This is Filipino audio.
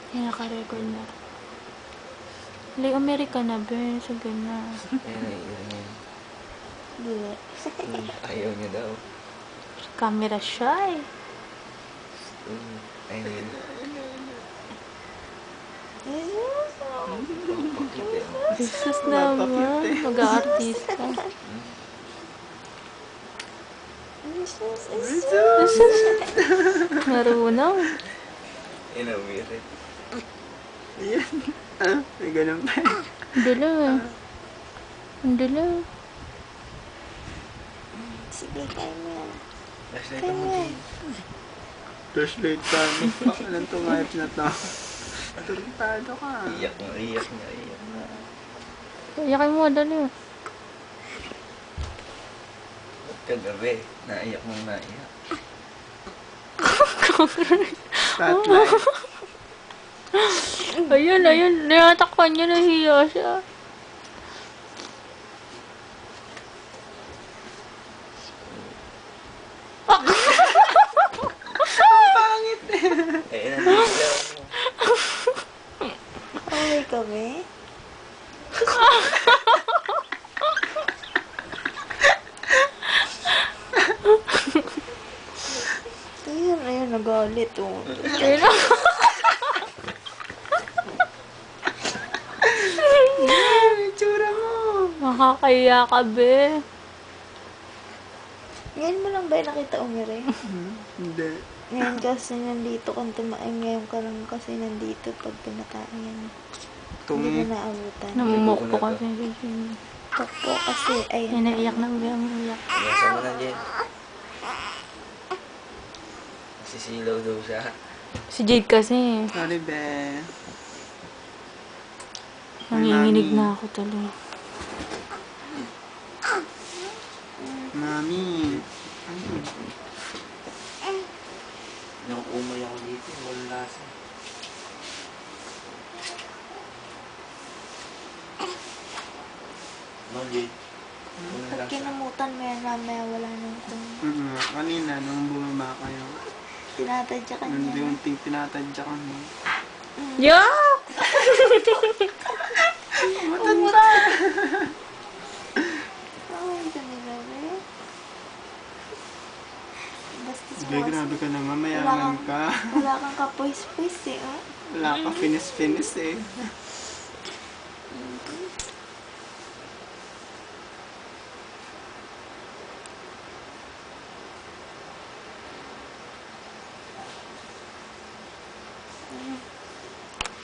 Ay, naka-record na. Like, America na, be. Sige na. Hindi. Ayaw niya daw. Camera shy. Ayun. Jesus naman. Mag-aartista. Marunong. Inawirit. Yan. May ganun pa. Dala. Ang dala. Sige, kaya mo yan. Flashlight mo din. Flashlight ka. Anong tungayap na to? Turintado ka. Iyak na, iyak na, iyak na. Iyakin mo, dali. Kagabi, naiyak mong naiyak. Spotlight. Ayun, ayun. Natakpan niya, nahiya siya. Pangit eh. Eh, nandito mo. Okay kami? Ayun, ayun, nagalit oh. Ayun. Yan, itsura mo. Makakaya ka, be. Ngayon mo lang ba nakita umire? Hindi. Ngayon kasi nandito kung ngayon ka lang kasi nandito pag tumataan yan. Hindi mo naabutan. Namumok po kasi si Jen. Pokpo kasi, Ay, ayun. naiyak na ulit ang umiyak. Iyasan mo na, Jen. Sisilaw daw siya. Si Jade kasi. Sorry, be. Nanginginig na ako tuloy. Mami. Nung umay ako dito, walang lasa. No, Jen. Walang Pag lasa. kinamutan mo yan, mamaya wala nang itong Kanina, nung bumaba kayo, tinatadya ka niya. nandunting tinatadya kami. Yuck! Matanda! Ay, ganila ba? Basta Be, grabe ka naman, Wala mayaman kang- ka. wala kang kapoys-poys eh, oh. Wala ka finis-finis eh.